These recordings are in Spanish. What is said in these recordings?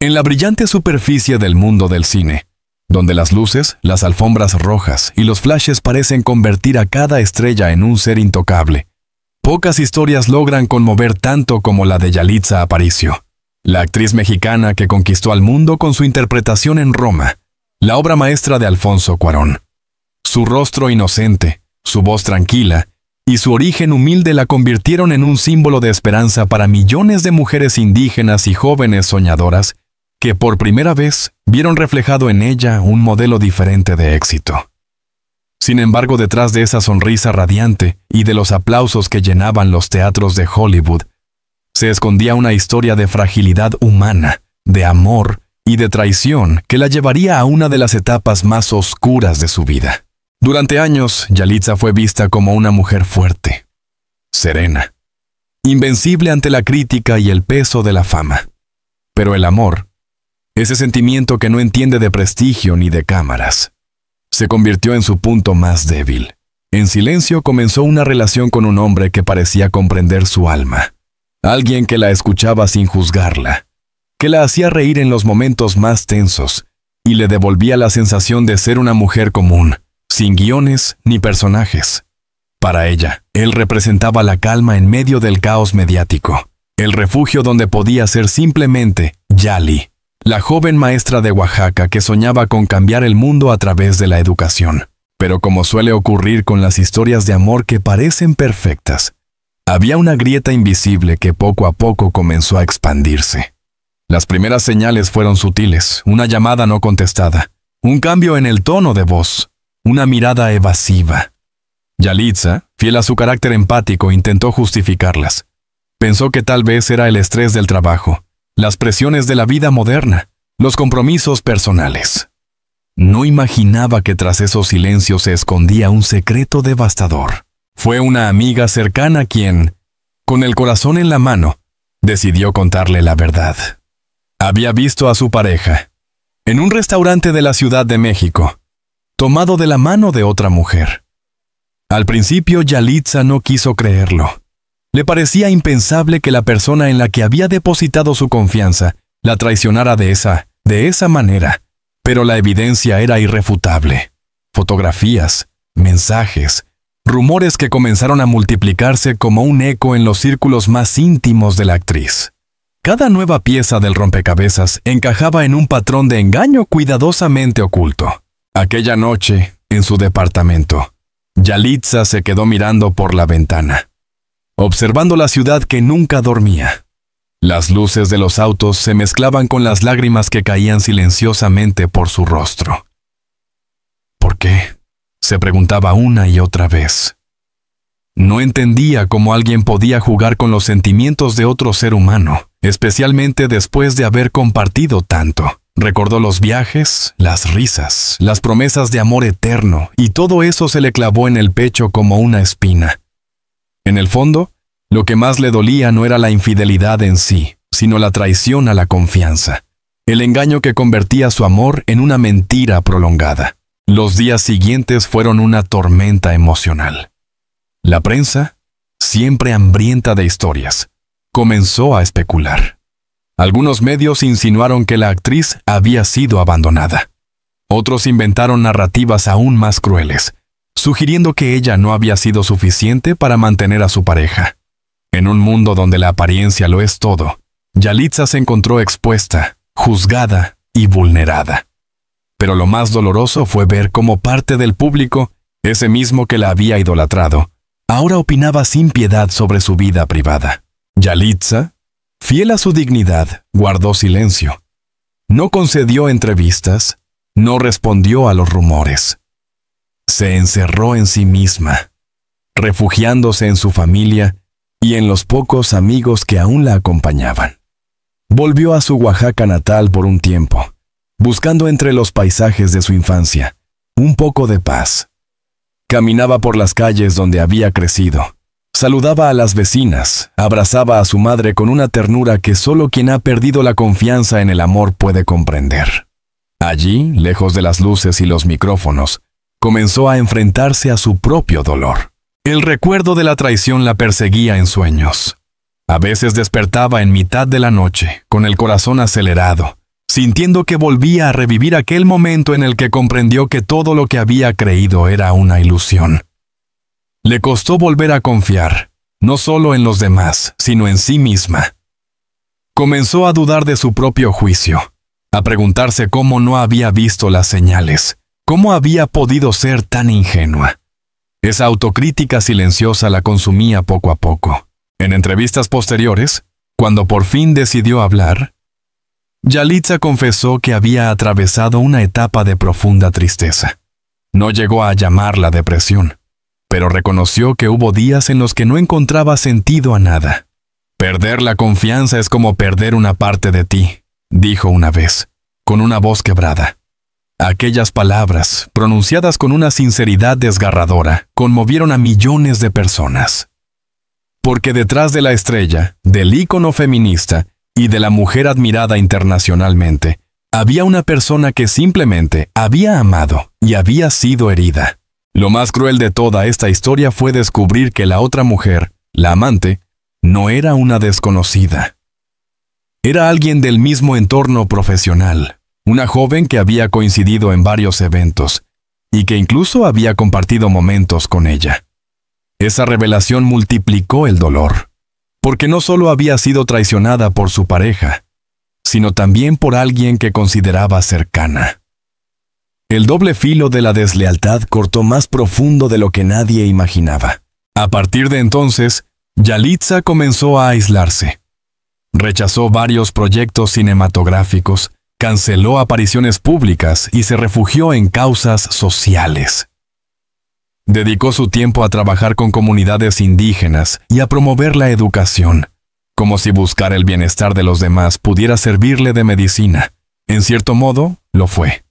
En la brillante superficie del mundo del cine, donde las luces, las alfombras rojas y los flashes parecen convertir a cada estrella en un ser intocable, pocas historias logran conmover tanto como la de Yalitza Aparicio, la actriz mexicana que conquistó al mundo con su interpretación en Roma, la obra maestra de Alfonso Cuarón. Su rostro inocente, su voz tranquila y su origen humilde la convirtieron en un símbolo de esperanza para millones de mujeres indígenas y jóvenes soñadoras que por primera vez vieron reflejado en ella un modelo diferente de éxito. Sin embargo, detrás de esa sonrisa radiante y de los aplausos que llenaban los teatros de Hollywood, se escondía una historia de fragilidad humana, de amor y de traición que la llevaría a una de las etapas más oscuras de su vida. Durante años, Yalitza fue vista como una mujer fuerte, serena, invencible ante la crítica y el peso de la fama. Pero el amor, ese sentimiento que no entiende de prestigio ni de cámaras, se convirtió en su punto más débil. En silencio comenzó una relación con un hombre que parecía comprender su alma. Alguien que la escuchaba sin juzgarla, que la hacía reír en los momentos más tensos y le devolvía la sensación de ser una mujer común, sin guiones ni personajes. Para ella, él representaba la calma en medio del caos mediático, el refugio donde podía ser simplemente Yali, la joven maestra de Oaxaca que soñaba con cambiar el mundo a través de la educación. Pero como suele ocurrir con las historias de amor que parecen perfectas, había una grieta invisible que poco a poco comenzó a expandirse. Las primeras señales fueron sutiles, una llamada no contestada, un cambio en el tono de voz, una mirada evasiva. Yalitza, fiel a su carácter empático, intentó justificarlas. Pensó que tal vez era el estrés del trabajo, las presiones de la vida moderna, los compromisos personales. No imaginaba que tras esos silencios se escondía un secreto devastador. Fue una amiga cercana quien, con el corazón en la mano, decidió contarle la verdad. Había visto a su pareja en un restaurante de la Ciudad de México, tomado de la mano de otra mujer. Al principio, Yalitza no quiso creerlo. Le parecía impensable que la persona en la que había depositado su confianza la traicionara de esa manera, pero la evidencia era irrefutable. Fotografías, mensajes, rumores que comenzaron a multiplicarse como un eco en los círculos más íntimos de la actriz. Cada nueva pieza del rompecabezas encajaba en un patrón de engaño cuidadosamente oculto. Aquella noche, en su departamento, Yalitza se quedó mirando por la ventana, observando la ciudad que nunca dormía. Las luces de los autos se mezclaban con las lágrimas que caían silenciosamente por su rostro. ¿Por qué?, se preguntaba una y otra vez. No entendía cómo alguien podía jugar con los sentimientos de otro ser humano, especialmente después de haber compartido tanto. Recordó los viajes, las risas, las promesas de amor eterno, y todo eso se le clavó en el pecho como una espina. En el fondo, lo que más le dolía no era la infidelidad en sí, sino la traición a la confianza, el engaño que convertía su amor en una mentira prolongada. Los días siguientes fueron una tormenta emocional. La prensa, siempre hambrienta de historias, comenzó a especular. Algunos medios insinuaron que la actriz había sido abandonada. Otros inventaron narrativas aún más crueles, sugiriendo que ella no había sido suficiente para mantener a su pareja. En un mundo donde la apariencia lo es todo, Yalitza se encontró expuesta, juzgada y vulnerada. Pero lo más doloroso fue ver cómo parte del público, ese mismo que la había idolatrado, ahora opinaba sin piedad sobre su vida privada. Yalitza, fiel a su dignidad, guardó silencio. No concedió entrevistas, no respondió a los rumores. Se encerró en sí misma, refugiándose en su familia y en los pocos amigos que aún la acompañaban. Volvió a su Oaxaca natal por un tiempo, buscando entre los paisajes de su infancia un poco de paz. Caminaba por las calles donde había crecido. Saludaba a las vecinas, abrazaba a su madre con una ternura que solo quien ha perdido la confianza en el amor puede comprender. Allí, lejos de las luces y los micrófonos, comenzó a enfrentarse a su propio dolor. El recuerdo de la traición la perseguía en sueños. A veces despertaba en mitad de la noche, con el corazón acelerado, sintiendo que volvía a revivir aquel momento en el que comprendió que todo lo que había creído era una ilusión. Le costó volver a confiar, no solo en los demás, sino en sí misma. Comenzó a dudar de su propio juicio, a preguntarse cómo no había visto las señales, cómo había podido ser tan ingenua. Esa autocrítica silenciosa la consumía poco a poco. En entrevistas posteriores, cuando por fin decidió hablar, Yalitza confesó que había atravesado una etapa de profunda tristeza. No llegó a llamarla depresión, pero reconoció que hubo días en los que no encontraba sentido a nada. Perder la confianza es como perder una parte de ti, dijo una vez, con una voz quebrada. Aquellas palabras, pronunciadas con una sinceridad desgarradora, conmovieron a millones de personas. Porque detrás de la estrella, del ícono feminista y de la mujer admirada internacionalmente, había una persona que simplemente había amado y había sido herida. Lo más cruel de toda esta historia fue descubrir que la otra mujer, la amante, no era una desconocida. Era alguien del mismo entorno profesional, una joven que había coincidido en varios eventos y que incluso había compartido momentos con ella. Esa revelación multiplicó el dolor, porque no solo había sido traicionada por su pareja, sino también por alguien que consideraba cercana. El doble filo de la deslealtad cortó más profundo de lo que nadie imaginaba. A partir de entonces, Yalitza comenzó a aislarse. Rechazó varios proyectos cinematográficos, canceló apariciones públicas y se refugió en causas sociales. Dedicó su tiempo a trabajar con comunidades indígenas y a promover la educación, como si buscar el bienestar de los demás pudiera servirle de medicina. En cierto modo, lo fue.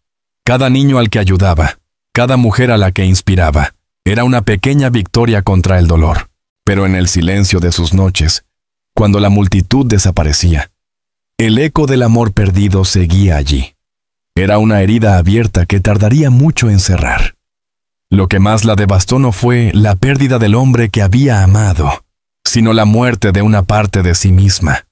Cada niño al que ayudaba, cada mujer a la que inspiraba, era una pequeña victoria contra el dolor. Pero en el silencio de sus noches, cuando la multitud desaparecía, el eco del amor perdido seguía allí. Era una herida abierta que tardaría mucho en cerrar. Lo que más la devastó no fue la pérdida del hombre que había amado, sino la muerte de una parte de sí misma.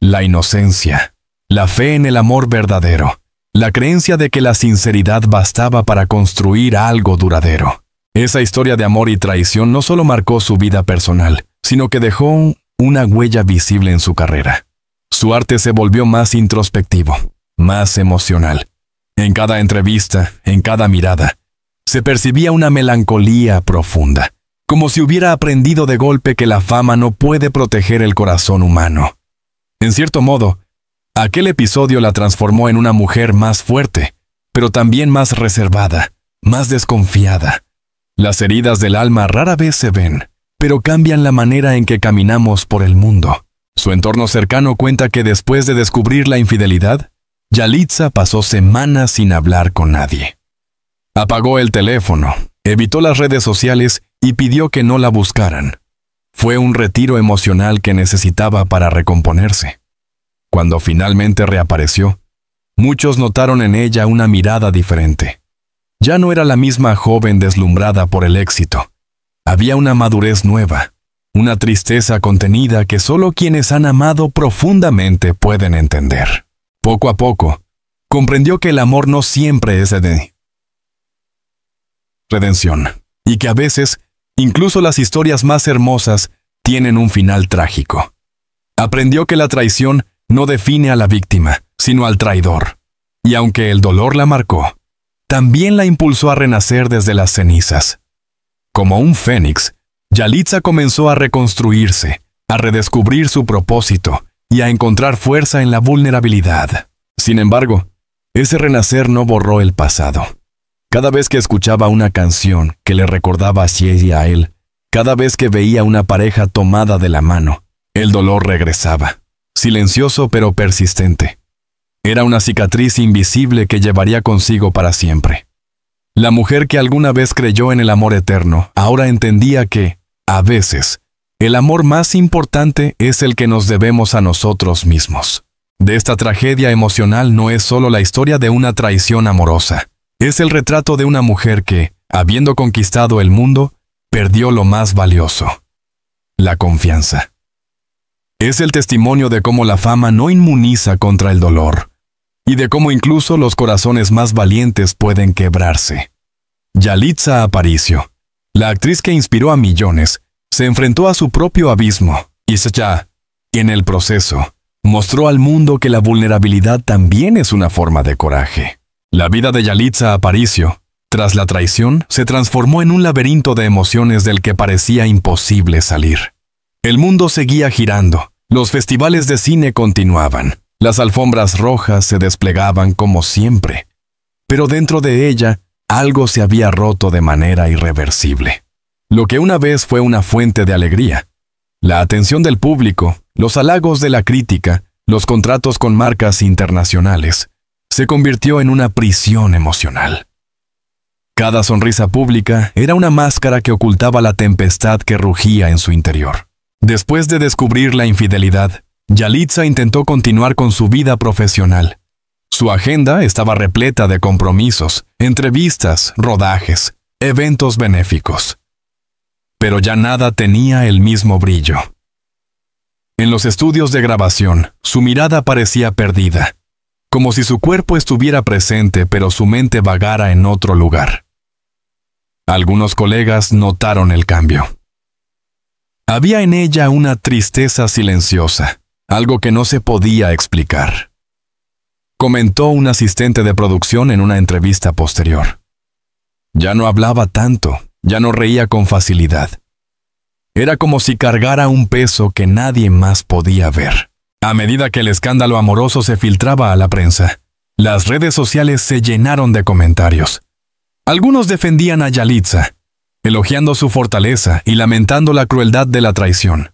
La inocencia, la fe en el amor verdadero, la creencia de que la sinceridad bastaba para construir algo duradero. Esa historia de amor y traición no solo marcó su vida personal, sino que dejó una huella visible en su carrera. Su arte se volvió más introspectivo, más emocional. En cada entrevista, en cada mirada, se percibía una melancolía profunda, como si hubiera aprendido de golpe que la fama no puede proteger el corazón humano. En cierto modo, aquel episodio la transformó en una mujer más fuerte, pero también más reservada, más desconfiada. Las heridas del alma rara vez se ven, pero cambian la manera en que caminamos por el mundo. Su entorno cercano cuenta que después de descubrir la infidelidad, Yalitza pasó semanas sin hablar con nadie. Apagó el teléfono, evitó las redes sociales y pidió que no la buscaran. Fue un retiro emocional que necesitaba para recomponerse. Cuando finalmente reapareció, muchos notaron en ella una mirada diferente. Ya no era la misma joven deslumbrada por el éxito. Había una madurez nueva, una tristeza contenida que solo quienes han amado profundamente pueden entender. Poco a poco, comprendió que el amor no siempre es de redención, y que a veces, incluso las historias más hermosas tienen un final trágico. Aprendió que la traición no define a la víctima, sino al traidor. Y aunque el dolor la marcó, también la impulsó a renacer desde las cenizas. Como un fénix, Yalitza comenzó a reconstruirse, a redescubrir su propósito y a encontrar fuerza en la vulnerabilidad. Sin embargo, ese renacer no borró el pasado. Cada vez que escuchaba una canción que le recordaba a Xiezi y a él, cada vez que veía una pareja tomada de la mano, el dolor regresaba, silencioso pero persistente. Era una cicatriz invisible que llevaría consigo para siempre. La mujer que alguna vez creyó en el amor eterno, ahora entendía que, a veces, el amor más importante es el que nos debemos a nosotros mismos. De esta tragedia emocional no es solo la historia de una traición amorosa. Es el retrato de una mujer que, habiendo conquistado el mundo, perdió lo más valioso: la confianza. Es el testimonio de cómo la fama no inmuniza contra el dolor, y de cómo incluso los corazones más valientes pueden quebrarse. Yalitza Aparicio, la actriz que inspiró a millones, se enfrentó a su propio abismo y en el proceso, mostró al mundo que la vulnerabilidad también es una forma de coraje. La vida de Yalitza Aparicio, tras la traición, se transformó en un laberinto de emociones del que parecía imposible salir. El mundo seguía girando, los festivales de cine continuaban, las alfombras rojas se desplegaban como siempre, pero dentro de ella, algo se había roto de manera irreversible. Lo que una vez fue una fuente de alegría, la atención del público, los halagos de la crítica, los contratos con marcas internacionales, se convirtió en una prisión emocional. Cada sonrisa pública era una máscara que ocultaba la tempestad que rugía en su interior. Después de descubrir la infidelidad, Yalitza intentó continuar con su vida profesional. Su agenda estaba repleta de compromisos, entrevistas, rodajes, eventos benéficos. Pero ya nada tenía el mismo brillo. En los estudios de grabación, su mirada parecía perdida, como si su cuerpo estuviera presente pero su mente vagara en otro lugar. Algunos colegas notaron el cambio. Había en ella una tristeza silenciosa, algo que no se podía explicar. Comentó un asistente de producción en una entrevista posterior. Ya no hablaba tanto, ya no reía con facilidad. Era como si cargara un peso que nadie más podía ver. A medida que el escándalo amoroso se filtraba a la prensa, las redes sociales se llenaron de comentarios. Algunos defendían a Yalitza, elogiando su fortaleza y lamentando la crueldad de la traición.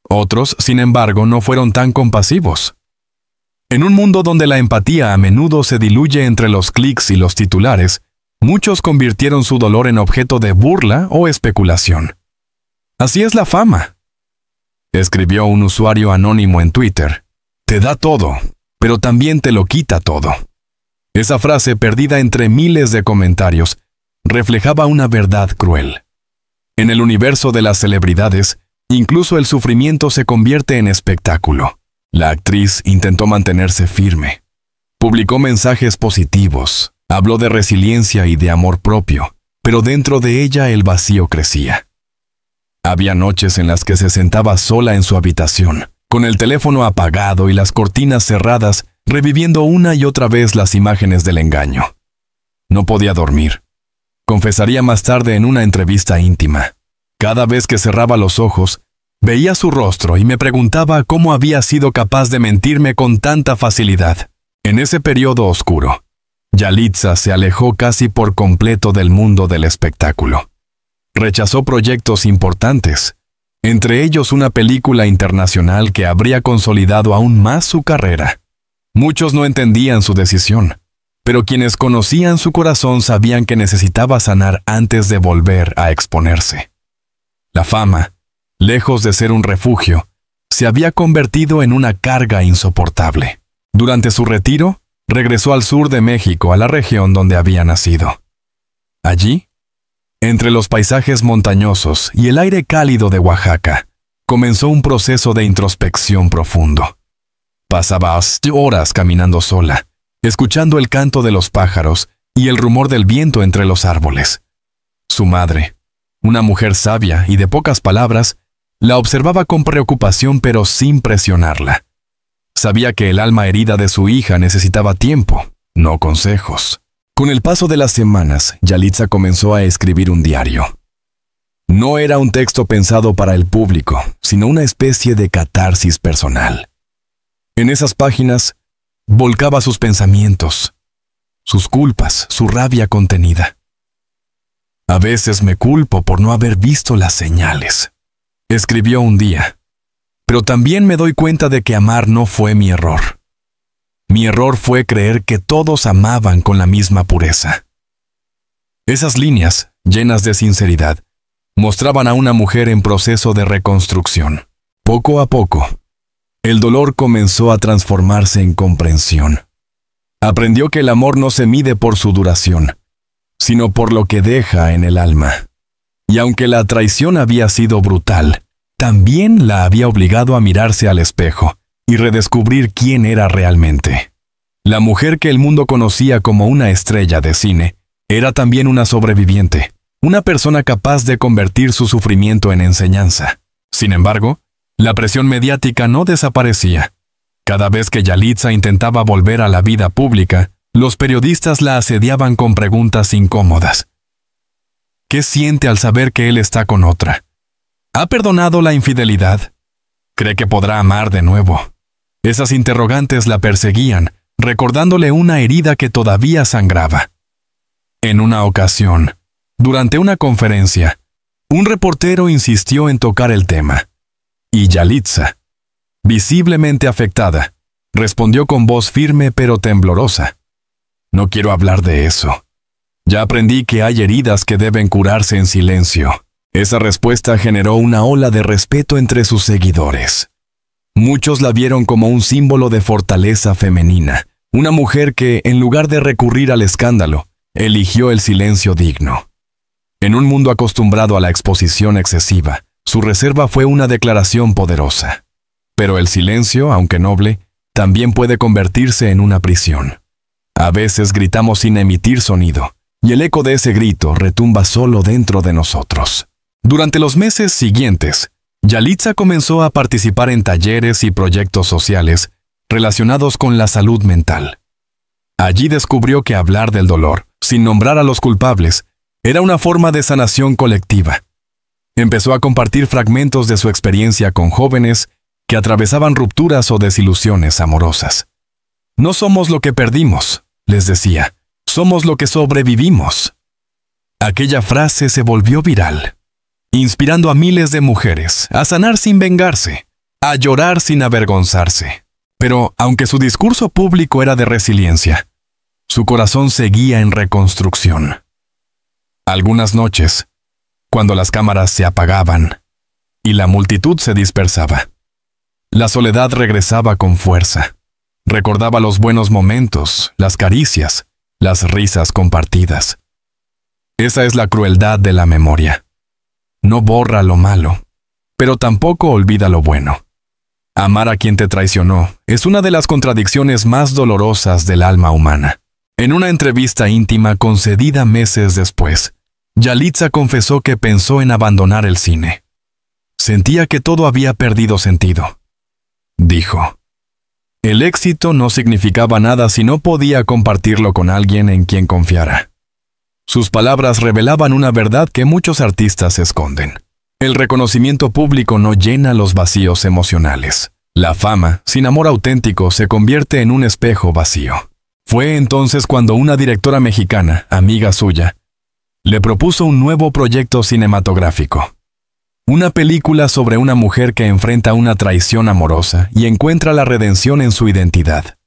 Otros, sin embargo, no fueron tan compasivos. En un mundo donde la empatía a menudo se diluye entre los clics y los titulares, muchos convirtieron su dolor en objeto de burla o especulación. Así es la fama, escribió un usuario anónimo en Twitter. Te da todo, pero también te lo quita todo. Esa frase, perdida entre miles de comentarios, reflejaba una verdad cruel. En el universo de las celebridades, incluso el sufrimiento se convierte en espectáculo. La actriz intentó mantenerse firme. Publicó mensajes positivos, habló de resiliencia y de amor propio, pero dentro de ella el vacío crecía. Había noches en las que se sentaba sola en su habitación, con el teléfono apagado y las cortinas cerradas, reviviendo una y otra vez las imágenes del engaño. No podía dormir. Confesaría más tarde en una entrevista íntima. Cada vez que cerraba los ojos, veía su rostro y me preguntaba cómo había sido capaz de mentirme con tanta facilidad. En ese periodo oscuro, Yalitza se alejó casi por completo del mundo del espectáculo. Rechazó proyectos importantes, entre ellos una película internacional que habría consolidado aún más su carrera. Muchos no entendían su decisión, pero quienes conocían su corazón sabían que necesitaba sanar antes de volver a exponerse. La fama, lejos de ser un refugio, se había convertido en una carga insoportable. Durante su retiro, regresó al sur de México, a la región donde había nacido. Allí, entre los paisajes montañosos y el aire cálido de Oaxaca, comenzó un proceso de introspección profundo. Pasaba horas caminando sola, escuchando el canto de los pájaros y el rumor del viento entre los árboles. Su madre, una mujer sabia y de pocas palabras, la observaba con preocupación pero sin presionarla. Sabía que el alma herida de su hija necesitaba tiempo, no consejos. Con el paso de las semanas, Yalitza comenzó a escribir un diario. No era un texto pensado para el público, sino una especie de catarsis personal. En esas páginas, volcaba sus pensamientos, sus culpas, su rabia contenida. A veces me culpo por no haber visto las señales, escribió un día. Pero también me doy cuenta de que amar no fue mi error. Mi error fue creer que todos amaban con la misma pureza. Esas líneas, llenas de sinceridad, mostraban a una mujer en proceso de reconstrucción. Poco a poco, el dolor comenzó a transformarse en comprensión. Aprendió que el amor no se mide por su duración, sino por lo que deja en el alma. Y aunque la traición había sido brutal, también la había obligado a mirarse al espejo y redescubrir quién era realmente. La mujer que el mundo conocía como una estrella de cine era también una sobreviviente, una persona capaz de convertir su sufrimiento en enseñanza. Sin embargo, la presión mediática no desaparecía. Cada vez que Yalitza intentaba volver a la vida pública, los periodistas la asediaban con preguntas incómodas. ¿Qué siente al saber que él está con otra? ¿Ha perdonado la infidelidad? ¿Cree que podrá amar de nuevo? Esas interrogantes la perseguían, recordándole una herida que todavía sangraba. En una ocasión, durante una conferencia, un reportero insistió en tocar el tema, y Yalitza, visiblemente afectada, respondió con voz firme pero temblorosa: «No quiero hablar de eso. Ya aprendí que hay heridas que deben curarse en silencio». Esa respuesta generó una ola de respeto entre sus seguidores. Muchos la vieron como un símbolo de fortaleza femenina, una mujer que, en lugar de recurrir al escándalo, eligió el silencio digno. En un mundo acostumbrado a la exposición excesiva, su reserva fue una declaración poderosa. Pero el silencio, aunque noble, también puede convertirse en una prisión. A veces gritamos sin emitir sonido, y el eco de ese grito retumba solo dentro de nosotros. Durante los meses siguientes, Yalitza comenzó a participar en talleres y proyectos sociales relacionados con la salud mental. Allí descubrió que hablar del dolor, sin nombrar a los culpables, era una forma de sanación colectiva. Empezó a compartir fragmentos de su experiencia con jóvenes que atravesaban rupturas o desilusiones amorosas. «No somos lo que perdimos», les decía, «somos lo que sobrevivimos». Aquella frase se volvió viral, inspirando a miles de mujeres a sanar sin vengarse, a llorar sin avergonzarse. Pero, aunque su discurso público era de resiliencia, su corazón seguía en reconstrucción. Algunas noches, cuando las cámaras se apagaban y la multitud se dispersaba, la soledad regresaba con fuerza. Recordaba los buenos momentos, las caricias, las risas compartidas. Esa es la crueldad de la memoria. No borra lo malo, pero tampoco olvida lo bueno. Amar a quien te traicionó es una de las contradicciones más dolorosas del alma humana. En una entrevista íntima concedida meses después, Yalitza confesó que pensó en abandonar el cine. Sentía que todo había perdido sentido. Dijo: «El éxito no significaba nada si no podía compartirlo con alguien en quien confiara». Sus palabras revelaban una verdad que muchos artistas esconden. El reconocimiento público no llena los vacíos emocionales. La fama, sin amor auténtico, se convierte en un espejo vacío. Fue entonces cuando una directora mexicana, amiga suya, le propuso un nuevo proyecto cinematográfico. Una película sobre una mujer que enfrenta una traición amorosa y encuentra la redención en su identidad.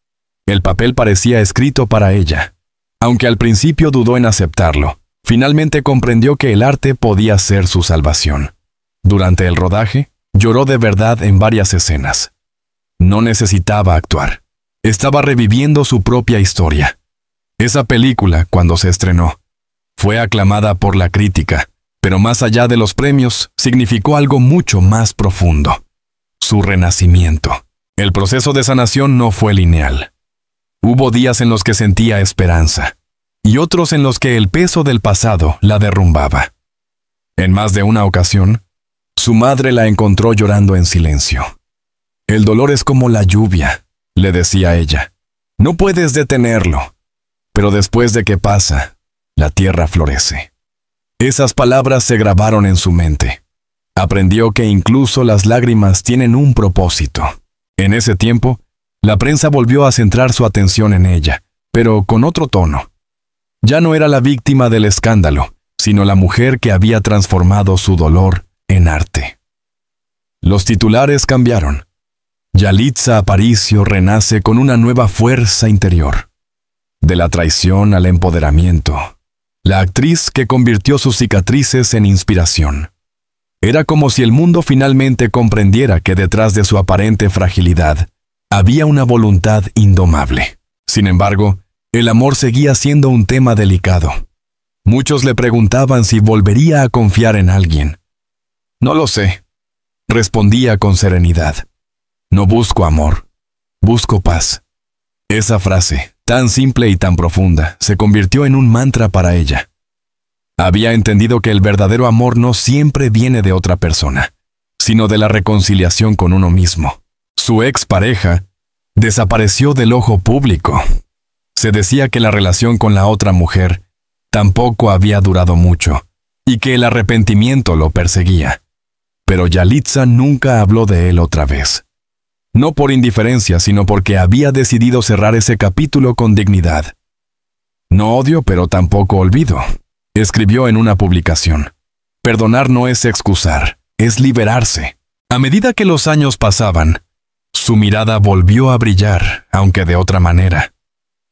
El papel parecía escrito para ella. Aunque al principio dudó en aceptarlo, finalmente comprendió que el arte podía ser su salvación. Durante el rodaje, lloró de verdad en varias escenas. No necesitaba actuar. Estaba reviviendo su propia historia. Esa película, cuando se estrenó, fue aclamada por la crítica, pero más allá de los premios, significó algo mucho más profundo: su renacimiento. El proceso de sanación no fue lineal. Hubo días en los que sentía esperanza, y otros en los que el peso del pasado la derrumbaba. En más de una ocasión, su madre la encontró llorando en silencio. «El dolor es como la lluvia», le decía ella. «No puedes detenerlo, pero después de que pasa, la tierra florece». Esas palabras se grabaron en su mente. Aprendió que incluso las lágrimas tienen un propósito. En ese tiempo, la prensa volvió a centrar su atención en ella, pero con otro tono. Ya no era la víctima del escándalo, sino la mujer que había transformado su dolor en arte. Los titulares cambiaron. Yalitza Aparicio renace con una nueva fuerza interior. De la traición al empoderamiento. La actriz que convirtió sus cicatrices en inspiración. Era como si el mundo finalmente comprendiera que detrás de su aparente fragilidad había una voluntad indomable. Sin embargo, el amor seguía siendo un tema delicado. Muchos le preguntaban si volvería a confiar en alguien. «No lo sé», respondía con serenidad. «No busco amor, busco paz». Esa frase, tan simple y tan profunda, se convirtió en un mantra para ella. Había entendido que el verdadero amor no siempre viene de otra persona, sino de la reconciliación con uno mismo. Su expareja desapareció del ojo público. Se decía que la relación con la otra mujer tampoco había durado mucho y que el arrepentimiento lo perseguía. Pero Yalitza nunca habló de él otra vez. No por indiferencia, sino porque había decidido cerrar ese capítulo con dignidad. No odio, pero tampoco olvido, escribió en una publicación. Perdonar no es excusar, es liberarse. A medida que los años pasaban, su mirada volvió a brillar, aunque de otra manera.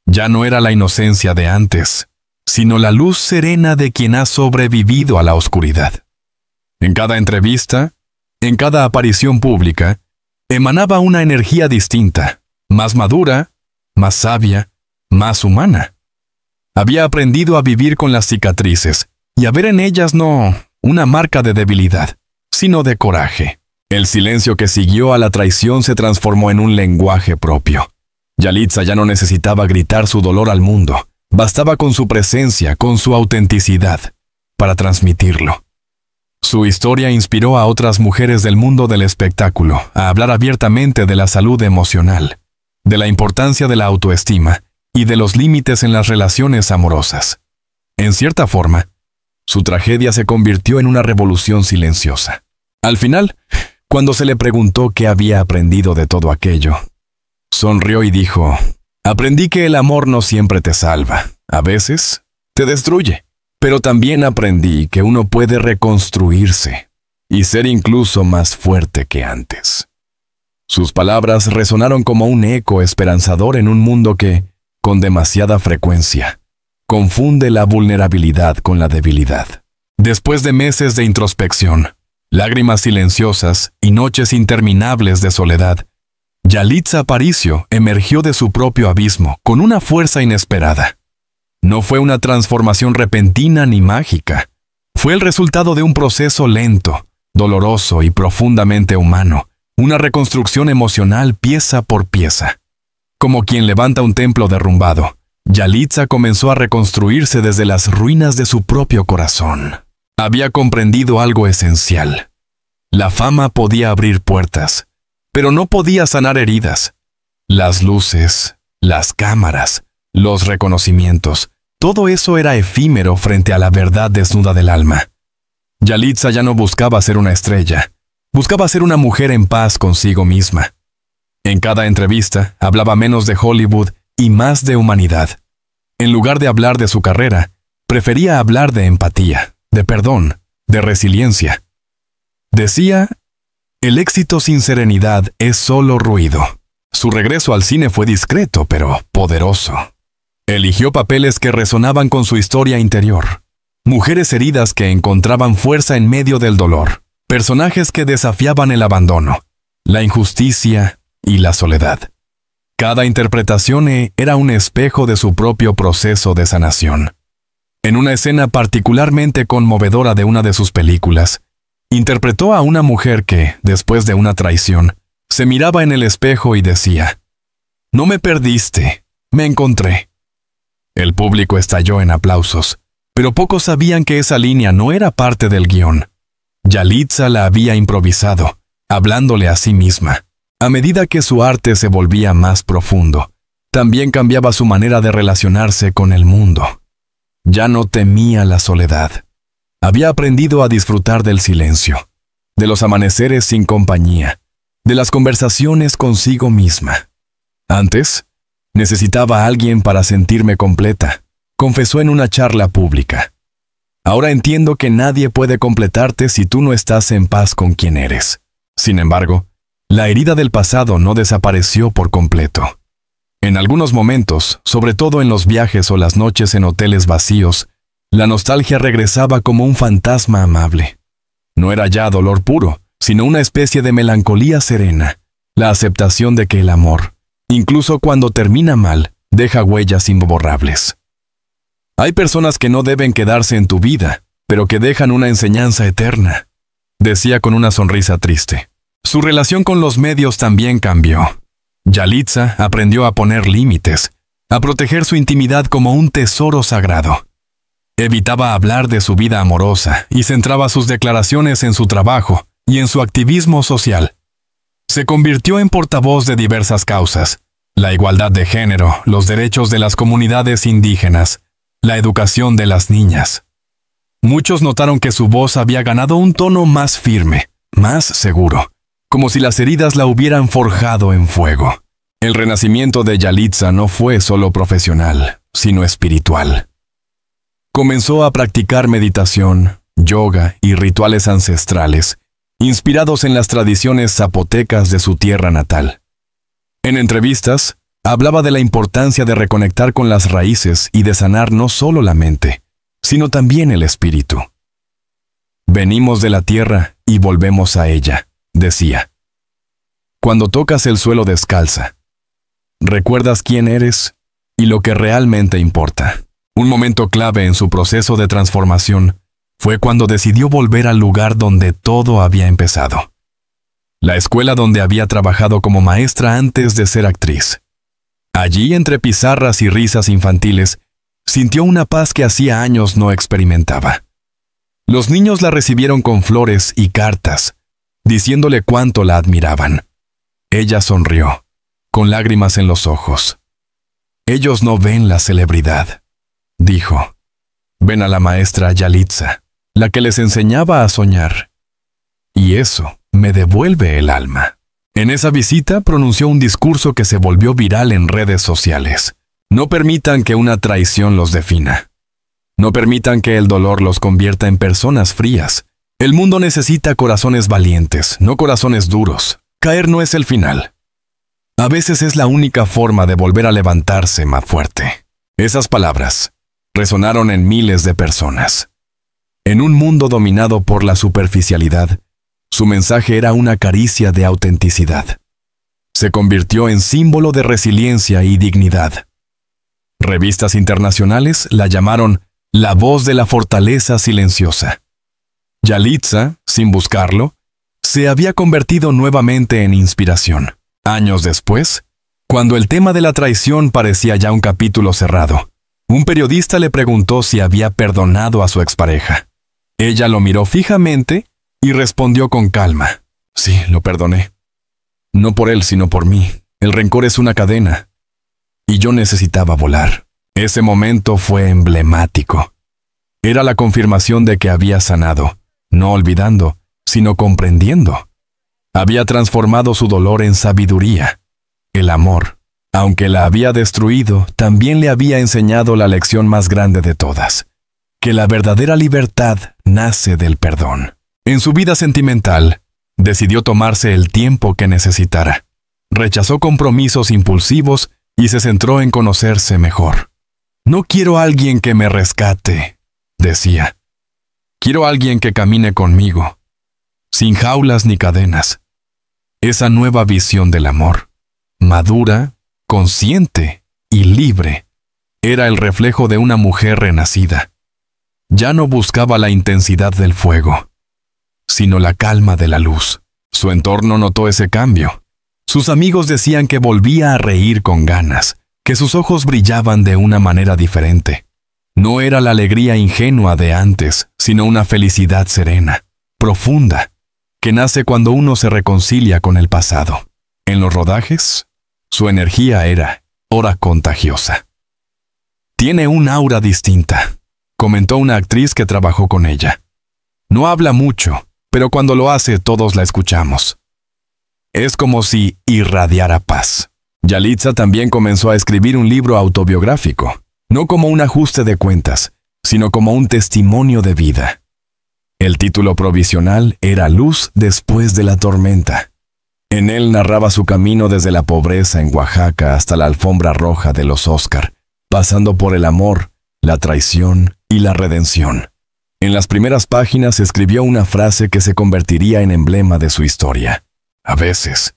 Ya no era la inocencia de antes, sino la luz serena de quien ha sobrevivido a la oscuridad. En cada entrevista, en cada aparición pública, emanaba una energía distinta, más madura, más sabia, más humana. Había aprendido a vivir con las cicatrices y a ver en ellas no una marca de debilidad, sino de coraje. El silencio que siguió a la traición se transformó en un lenguaje propio. Yalitza ya no necesitaba gritar su dolor al mundo. Bastaba con su presencia, con su autenticidad, para transmitirlo. Su historia inspiró a otras mujeres del mundo del espectáculo a hablar abiertamente de la salud emocional, de la importancia de la autoestima y de los límites en las relaciones amorosas. En cierta forma, su tragedia se convirtió en una revolución silenciosa. Al final, cuando se le preguntó qué había aprendido de todo aquello, sonrió y dijo: aprendí que el amor no siempre te salva, a veces te destruye. Pero también aprendí que uno puede reconstruirse y ser incluso más fuerte que antes. Sus palabras resonaron como un eco esperanzador en un mundo que, con demasiada frecuencia, confunde la vulnerabilidad con la debilidad. Después de meses de introspección, lágrimas silenciosas y noches interminables de soledad, Yalitza Aparicio emergió de su propio abismo con una fuerza inesperada. No fue una transformación repentina ni mágica. Fue el resultado de un proceso lento, doloroso y profundamente humano, una reconstrucción emocional pieza por pieza. Como quien levanta un templo derrumbado, Yalitza comenzó a reconstruirse desde las ruinas de su propio corazón. Había comprendido algo esencial. La fama podía abrir puertas, pero no podía sanar heridas. Las luces, las cámaras, los reconocimientos, todo eso era efímero frente a la verdad desnuda del alma. Yalitza ya no buscaba ser una estrella, buscaba ser una mujer en paz consigo misma. En cada entrevista hablaba menos de Hollywood y más de humanidad. En lugar de hablar de su carrera, prefería hablar de empatía, de perdón, de resiliencia. Decía: el éxito sin serenidad es solo ruido. Su regreso al cine fue discreto, pero poderoso. Eligió papeles que resonaban con su historia interior. Mujeres heridas que encontraban fuerza en medio del dolor. Personajes que desafiaban el abandono, la injusticia y la soledad. Cada interpretación era un espejo de su propio proceso de sanación. En una escena particularmente conmovedora de una de sus películas, interpretó a una mujer que, después de una traición, se miraba en el espejo y decía: no me perdiste, me encontré. El público estalló en aplausos, pero pocos sabían que esa línea no era parte del guión. Yalitza la había improvisado, hablándole a sí misma. A medida que su arte se volvía más profundo, también cambiaba su manera de relacionarse con el mundo. Ya no temía la soledad. Había aprendido a disfrutar del silencio, de los amaneceres sin compañía, de las conversaciones consigo misma. Antes, necesitaba a alguien para sentirme completa, confesó en una charla pública. Ahora entiendo que nadie puede completarte si tú no estás en paz con quien eres. Sin embargo, la herida del pasado no desapareció por completo. En algunos momentos, sobre todo en los viajes o las noches en hoteles vacíos, la nostalgia regresaba como un fantasma amable. No era ya dolor puro, sino una especie de melancolía serena, la aceptación de que el amor, incluso cuando termina mal, deja huellas imborrables. Hay personas que no deben quedarse en tu vida, pero que dejan una enseñanza eterna, decía con una sonrisa triste. Su relación con los medios también cambió. Yalitza aprendió a poner límites, a proteger su intimidad como un tesoro sagrado. Evitaba hablar de su vida amorosa y centraba sus declaraciones en su trabajo y en su activismo social. Se convirtió en portavoz de diversas causas: la igualdad de género, los derechos de las comunidades indígenas, la educación de las niñas. Muchos notaron que su voz había ganado un tono más firme, más seguro, como si las heridas la hubieran forjado en fuego. El renacimiento de Yalitza no fue solo profesional, sino espiritual. Comenzó a practicar meditación, yoga y rituales ancestrales, inspirados en las tradiciones zapotecas de su tierra natal. En entrevistas, hablaba de la importancia de reconectar con las raíces y de sanar no solo la mente, sino también el espíritu. Venimos de la tierra y volvemos a ella, decía. Cuando tocas el suelo descalza, recuerdas quién eres y lo que realmente importa. Un momento clave en su proceso de transformación fue cuando decidió volver al lugar donde todo había empezado. La escuela donde había trabajado como maestra antes de ser actriz. Allí, entre pizarras y risas infantiles, sintió una paz que hacía años no experimentaba. Los niños la recibieron con flores y cartas, diciéndole cuánto la admiraban. Ella sonrió, con lágrimas en los ojos. Ellos no ven la celebridad, dijo. Ven a la maestra Yalitza, la que les enseñaba a soñar. Y eso me devuelve el alma. En esa visita pronunció un discurso que se volvió viral en redes sociales. No permitan que una traición los defina. No permitan que el dolor los convierta en personas frías. El mundo necesita corazones valientes, no corazones duros. Caer no es el final. A veces es la única forma de volver a levantarse más fuerte. Esas palabras resonaron en miles de personas. En un mundo dominado por la superficialidad, su mensaje era una caricia de autenticidad. Se convirtió en símbolo de resiliencia y dignidad. Revistas internacionales la llamaron la voz de la fortaleza silenciosa. Yalitza, sin buscarlo, se había convertido nuevamente en inspiración. Años después, cuando el tema de la traición parecía ya un capítulo cerrado, un periodista le preguntó si había perdonado a su expareja. Ella lo miró fijamente y respondió con calma. Sí, lo perdoné. No por él, sino por mí. El rencor es una cadena. Y yo necesitaba volar. Ese momento fue emblemático. Era la confirmación de que había sanado, no olvidando, sino comprendiendo. Había transformado su dolor en sabiduría. El amor, aunque la había destruido, también le había enseñado la lección más grande de todas, que la verdadera libertad nace del perdón. En su vida sentimental, decidió tomarse el tiempo que necesitara. Rechazó compromisos impulsivos y se centró en conocerse mejor. No quiero a alguien que me rescate, decía. Quiero a alguien que camine conmigo, sin jaulas ni cadenas. Esa nueva visión del amor, madura, consciente y libre, era el reflejo de una mujer renacida. Ya no buscaba la intensidad del fuego, sino la calma de la luz. Su entorno notó ese cambio. Sus amigos decían que volvía a reír con ganas, que sus ojos brillaban de una manera diferente. No era la alegría ingenua de antes, sino una felicidad serena, profunda, que nace cuando uno se reconcilia con el pasado. En los rodajes, su energía era contagiosa. Tiene un aura distinta, comentó una actriz que trabajó con ella. No habla mucho, pero cuando lo hace todos la escuchamos. Es como si irradiara paz. Yalitza también comenzó a escribir un libro autobiográfico, no como un ajuste de cuentas, sino como un testimonio de vida. El título provisional era Luz después de la tormenta. En él narraba su camino desde la pobreza en Oaxaca hasta la alfombra roja de los Oscar, pasando por el amor, la traición y la redención. En las primeras páginas escribió una frase que se convertiría en emblema de su historia. A veces,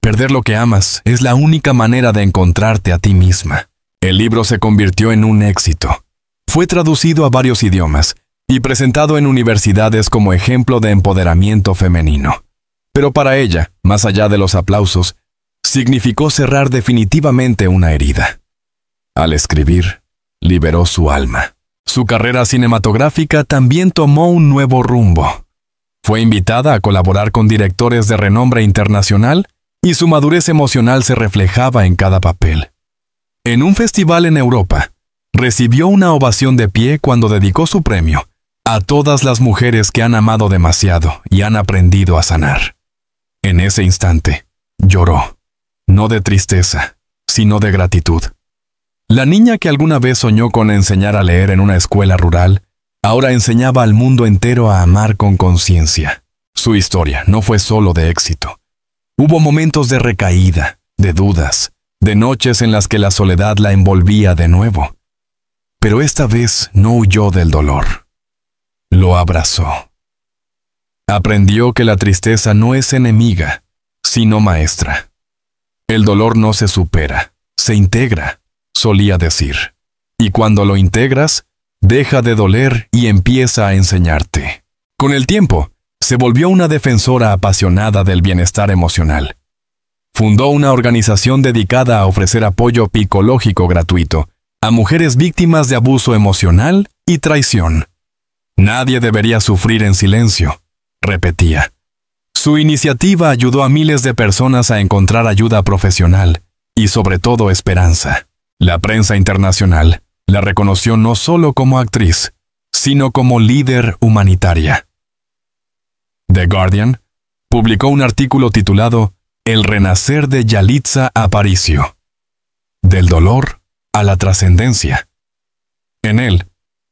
perder lo que amas es la única manera de encontrarte a ti misma. El libro se convirtió en un éxito. Fue traducido a varios idiomas y presentado en universidades como ejemplo de empoderamiento femenino. Pero para ella, más allá de los aplausos, significó cerrar definitivamente una herida. Al escribir, liberó su alma. Su carrera cinematográfica también tomó un nuevo rumbo. Fue invitada a colaborar con directores de renombre internacional y su madurez emocional se reflejaba en cada papel. En un festival en Europa, recibió una ovación de pie cuando dedicó su premio a todas las mujeres que han amado demasiado y han aprendido a sanar. En ese instante, lloró, no de tristeza, sino de gratitud. La niña que alguna vez soñó con enseñar a leer en una escuela rural, ahora enseñaba al mundo entero a amar con conciencia. Su historia no fue solo de éxito. Hubo momentos de recaída, de dudas, de noches en las que la soledad la envolvía de nuevo. Pero esta vez no huyó del dolor. Lo abrazó. Aprendió que la tristeza no es enemiga, sino maestra. El dolor no se supera, se integra, solía decir. Y cuando lo integras, deja de doler y empieza a enseñarte. Con el tiempo, se volvió una defensora apasionada del bienestar emocional. Fundó una organización dedicada a ofrecer apoyo psicológico gratuito a mujeres víctimas de abuso emocional y traición. Nadie debería sufrir en silencio, repetía. Su iniciativa ayudó a miles de personas a encontrar ayuda profesional y sobre todo esperanza. La prensa internacional la reconoció no solo como actriz, sino como líder humanitaria. The Guardian publicó un artículo titulado El renacer de Yalitza Aparicio, del dolor a la trascendencia. En él,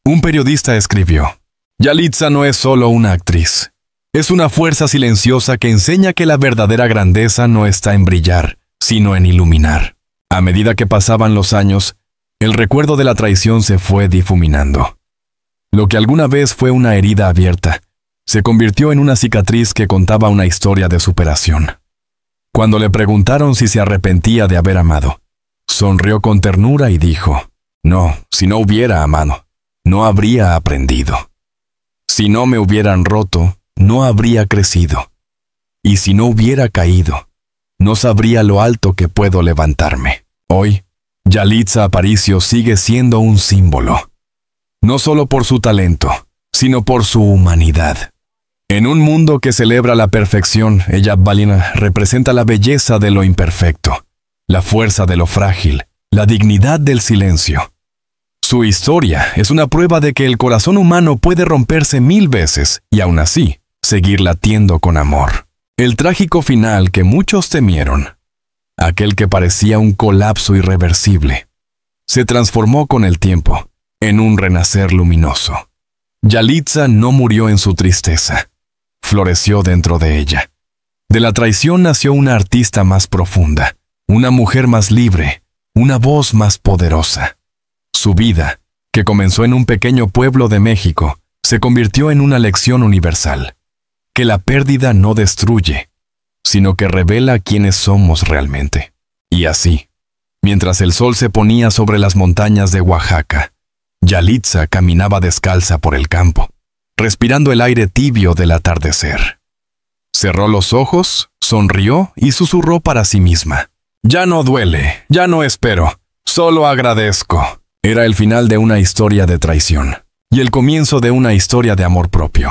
un periodista escribió: Yalitza no es solo una actriz, es una fuerza silenciosa que enseña que la verdadera grandeza no está en brillar, sino en iluminar. A medida que pasaban los años, el recuerdo de la traición se fue difuminando. Lo que alguna vez fue una herida abierta, se convirtió en una cicatriz que contaba una historia de superación. Cuando le preguntaron si se arrepentía de haber amado, sonrió con ternura y dijo: no, si no hubiera amado, no habría aprendido. Si no me hubieran roto, no habría crecido. Y si no hubiera caído, no sabría lo alto que puedo levantarme. Hoy, Yalitza Aparicio sigue siendo un símbolo. No solo por su talento, sino por su humanidad. En un mundo que celebra la perfección, ella representa la belleza de lo imperfecto, la fuerza de lo frágil, la dignidad del silencio. Su historia es una prueba de que el corazón humano puede romperse 1000 veces y aún así seguir latiendo con amor. El trágico final que muchos temieron, aquel que parecía un colapso irreversible, se transformó con el tiempo en un renacer luminoso. Yalitza no murió en su tristeza, floreció dentro de ella. De la traición nació una artista más profunda, una mujer más libre, una voz más poderosa. Su vida, que comenzó en un pequeño pueblo de México, se convirtió en una lección universal, que la pérdida no destruye, sino que revela quiénes somos realmente. Y así, mientras el sol se ponía sobre las montañas de Oaxaca, Yalitza caminaba descalza por el campo, respirando el aire tibio del atardecer. Cerró los ojos, sonrió y susurró para sí misma: ya no duele, ya no espero, solo agradezco. Era el final de una historia de traición y el comienzo de una historia de amor propio.